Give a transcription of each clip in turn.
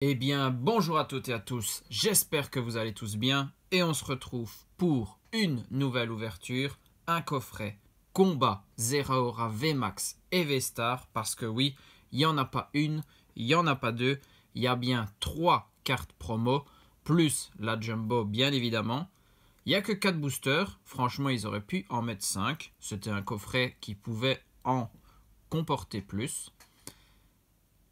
Eh bien, bonjour à toutes et à tous, j'espère que vous allez tous bien et on se retrouve pour une nouvelle ouverture, un coffret combat Zeraora VMAX et V-Star parce que oui, il n'y en a pas une, il n'y en a pas deux, il y a bien 3 cartes promo, plus la Jumbo bien évidemment. Il n'y a que 4 boosters, franchement ils auraient pu en mettre 5, c'était un coffret qui pouvait en comporter plus.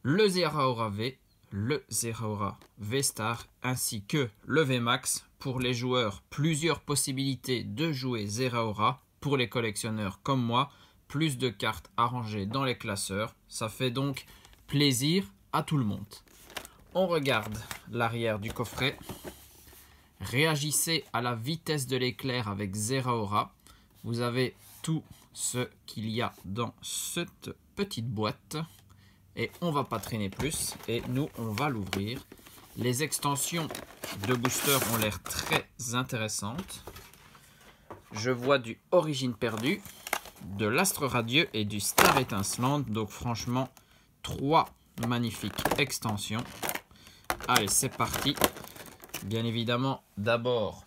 Le Zeraora V, le Zeraora V-Star ainsi que le VMAX. Pour les joueurs, plusieurs possibilités de jouer Zeraora. Pour les collectionneurs comme moi, plus de cartes à ranger dans les classeurs. Ça fait donc plaisir à tout le monde. On regarde l'arrière du coffret. Réagissez à la vitesse de l'éclair avec Zeraora. Vous avez tout ce qu'il y a dans cette petite boîte. Et on va pas traîner plus. Et nous, on va l'ouvrir. Les extensions de booster ont l'air très intéressantes. Je vois du Origine perdue, de l'Astre radieux et du Star étincelante. Donc franchement, 3 magnifiques extensions. Allez, c'est parti. Bien évidemment, d'abord,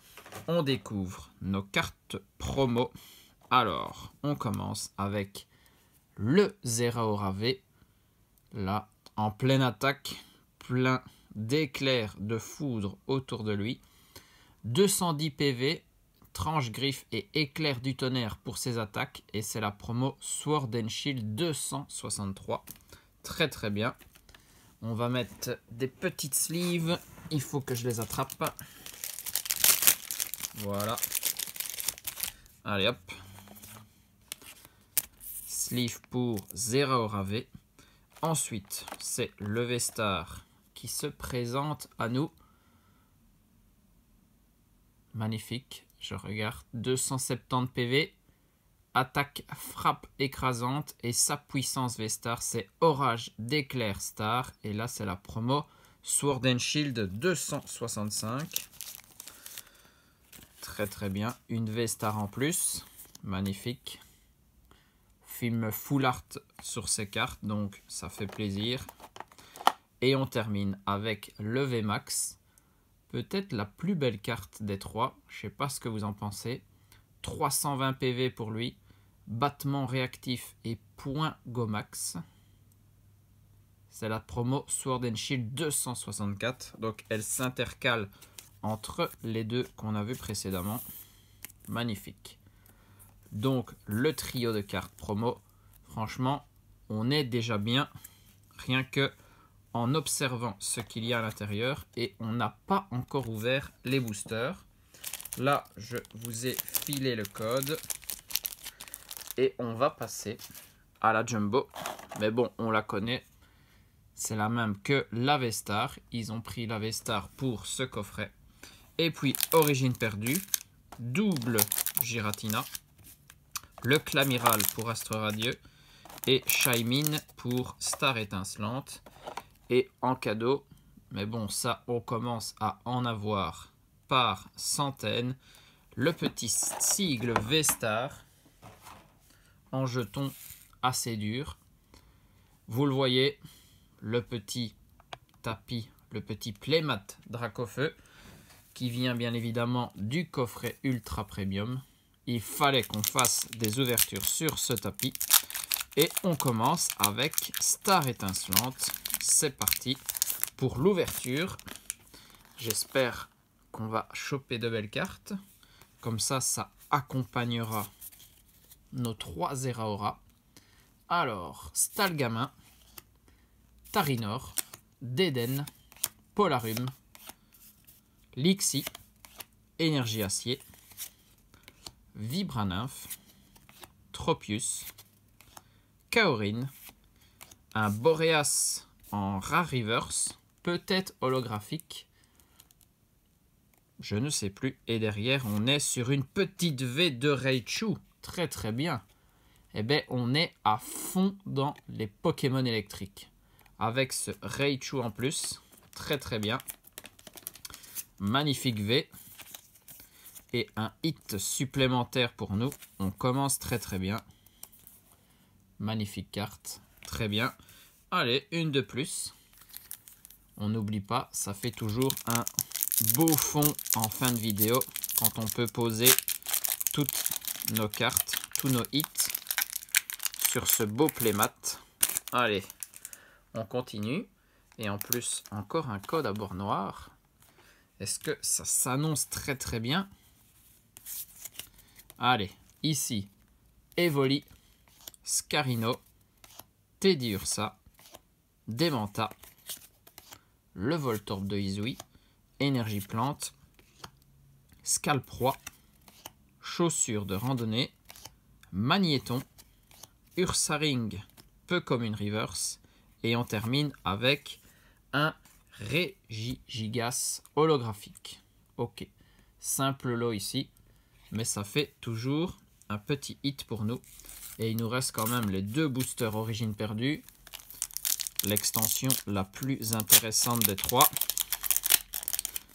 on découvre nos cartes promo. Alors, on commence avec le Zeraora V. Là, en pleine attaque, plein d'éclairs de foudre autour de lui. 210 PV, tranche griffe et éclair du tonnerre pour ses attaques. Et c'est la promo Sword and Shield 263. Très très bien. On va mettre des petites sleeves. Il faut que je les attrape. Voilà. Allez hop. Sleeve pour Zeraora V. Ensuite, c'est le V-Star qui se présente à nous. Magnifique, je regarde. 270 PV, attaque, frappe écrasante et sa puissance V-Star, c'est orage d'éclair star. Et là, c'est la promo Sword and Shield 265. Très très bien, une V-Star en plus, magnifique. Film full art sur ces cartes, donc ça fait plaisir. Et on termine avec le VMAX. Peut-être la plus belle carte des 3. Je ne sais pas ce que vous en pensez. 320 PV pour lui. Battement réactif et point Gomax. C'est la promo Sword and Shield 264. Donc elle s'intercale entre les deux qu'on a vu précédemment. Magnifique. Donc le trio de cartes promo, franchement, on est déjà bien, rien que en observant ce qu'il y a à l'intérieur. Et on n'a pas encore ouvert les boosters. Là, je vous ai filé le code. Et on va passer à la Jumbo. Mais bon, on la connaît. C'est la même que la V-Star. Ils ont pris la V-Star pour ce coffret. Et puis, Origine perdue. Double Giratina. Le Clamiral pour Astre radieux et Shaymin pour Star étincelante. Et en cadeau, mais bon, ça on commence à en avoir par centaines, le petit sigle V-Star en jeton assez dur. Vous le voyez, le petit tapis, le petit playmat Dracofeu qui vient bien évidemment du coffret Ultra Premium. Il fallait qu'on fasse des ouvertures sur ce tapis. Et on commence avec Star étincelante. C'est parti pour l'ouverture. J'espère qu'on va choper de belles cartes. Comme ça, ça accompagnera nos 3 Zeraora. Alors, Stalgamin, Tarinor, Deden, Polarum, Lixie, Énergie Acier, Vibranymph, Tropius, Kaorin, un Boreas en rare reverse, peut-être holographique, je ne sais plus. Et derrière, on est sur une petite V de Raichu, très très bien. Eh bien, on est à fond dans les Pokémon électriques. Avec ce Raichu en plus, très très bien. Magnifique V. Et un hit supplémentaire pour nous. On commence très très bien. Magnifique carte. Très bien. Allez, une de plus. on n'oublie pas, ça fait toujours un beau fond en fin de vidéo quand on peut poser toutes nos cartes, tous nos hits sur ce beau playmat. Allez, on continue. Et en plus, encore un code à bord noir. Est-ce que ça s'annonce très très bien? Allez, ici, Evoli, Scarino, Teddy Ursa, Demanta, le Voltorb de Izui, Énergie Plante, Scalproie, Chaussure de randonnée, Magnéton, Ursaring, peu comme une reverse, et on termine avec un Regigigas holographique. Ok, simple lot ici, mais ça fait toujours un petit hit pour nous. Et il nous reste quand même les 2 boosters origine perdue, l'extension la plus intéressante des 3.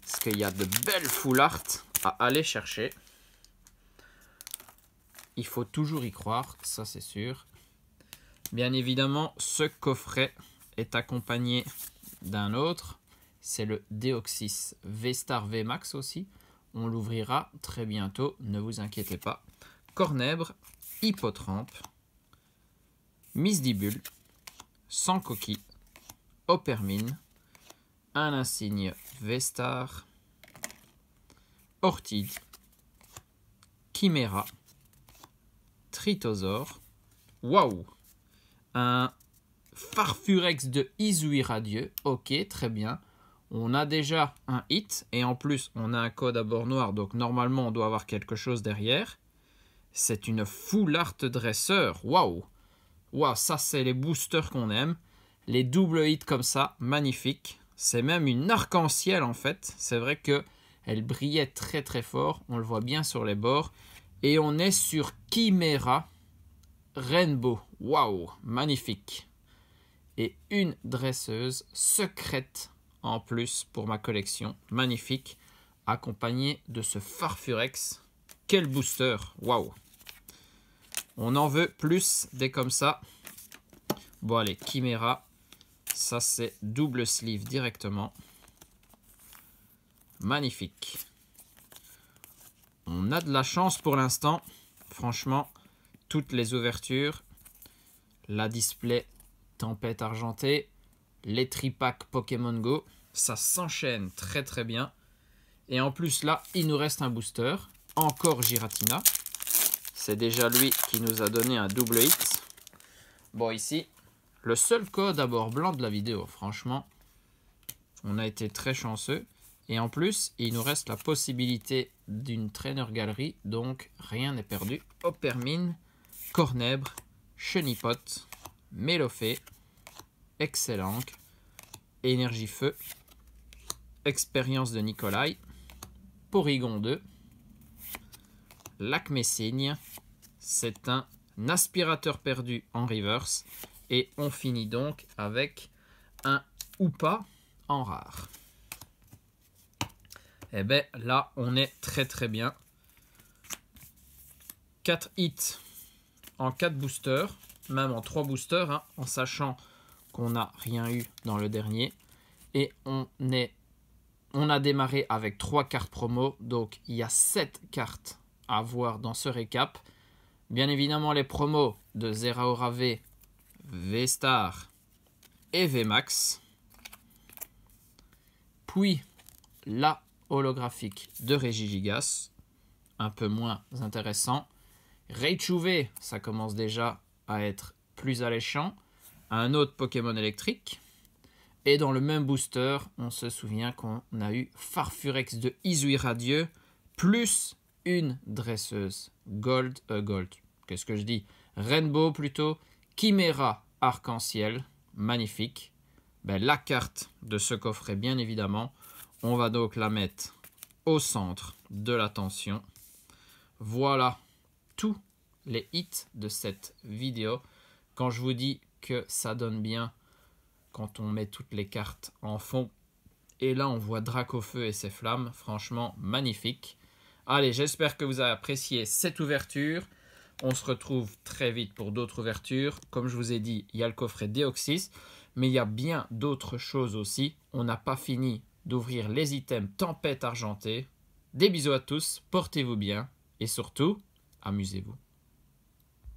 Parce qu'il y a de belles full art à aller chercher. Il faut toujours y croire, ça c'est sûr. Bien évidemment, ce coffret est accompagné d'un autre. C'est le Deoxys V-Star VMAX aussi. On l'ouvrira très bientôt, ne vous inquiétez pas. Cornèbre, Hippotrampe, Misdibule, Sans Coquille, Opermine, un insigne V-Star, Ortide, Chimera, Tritosaure, waouh, un Farfurex de Izui Radieux, ok, très bien. On a déjà un hit et en plus on a un code à bord noir, donc normalement on doit avoir quelque chose derrière. C'est une full art dresseur, waouh, waouh, ça c'est les boosters qu'on aime. Les doubles hits comme ça, magnifique. C'est même une arc-en-ciel en fait. C'est vrai que elle brillait très très fort, on le voit bien sur les bords. Et on est sur Chimera Rainbow, waouh, magnifique. Et une dresseuse secrète en plus pour ma collection, magnifique, accompagnée de ce Farfurex. Quel booster, waouh. On en veut plus des comme ça. Bon allez, Chimera, ça c'est double sleeve directement. Magnifique. On a de la chance pour l'instant, franchement, toutes les ouvertures, la display Tempête Argentée, les tripacks Pokémon Go, ça s'enchaîne très très bien. Et en plus là, il nous reste un booster, encore Giratina. C'est déjà lui qui nous a donné un double hit. Bon ici, le seul code à bord blanc de la vidéo, franchement, on a été très chanceux. Et en plus, il nous reste la possibilité d'une trainer galerie, donc rien n'est perdu. Opermine, Cornèbre, Chenipote, Mélofée, Excellent, Énergie Feu, Expérience de Nikolai, Porygon 2, Lac Messigne, c'est un aspirateur perdu en reverse. Et on finit donc avec un Hoopa en rare. Et bien là, on est très très bien. 4 hits en 4 boosters, même en 3 boosters, hein, en sachant qu'on n'a rien eu dans le dernier. Et on a démarré avec 3 cartes promo, donc il y a 7 cartes à voir dans ce récap. Bien évidemment, les promos de Zeraora V, V-Star et VMAX. Puis la holographique de Regigigas, un peu moins intéressant. Raichu V, ça commence déjà à être plus alléchant. Un autre Pokémon électrique. Et dans le même booster, on se souvient qu'on a eu Farfurex de Izui Radieux, plus une dresseuse. Gold, qu'est-ce que je dis? Rainbow plutôt. Chimera arc-en-ciel, magnifique. Ben, la carte de ce coffret, bien évidemment. On va donc la mettre au centre de l'attention. Voilà tous les hits de cette vidéo. Quand je vous dis que ça donne bien quand on met toutes les cartes en fond. Et là, on voit Dracofeu et ses flammes. Franchement, magnifique. Allez, j'espère que vous avez apprécié cette ouverture. On se retrouve très vite pour d'autres ouvertures. Comme je vous ai dit, il y a le coffret Deoxys. Mais il y a bien d'autres choses aussi. On n'a pas fini d'ouvrir les items Tempête Argentée. Des bisous à tous, portez-vous bien et surtout, amusez-vous.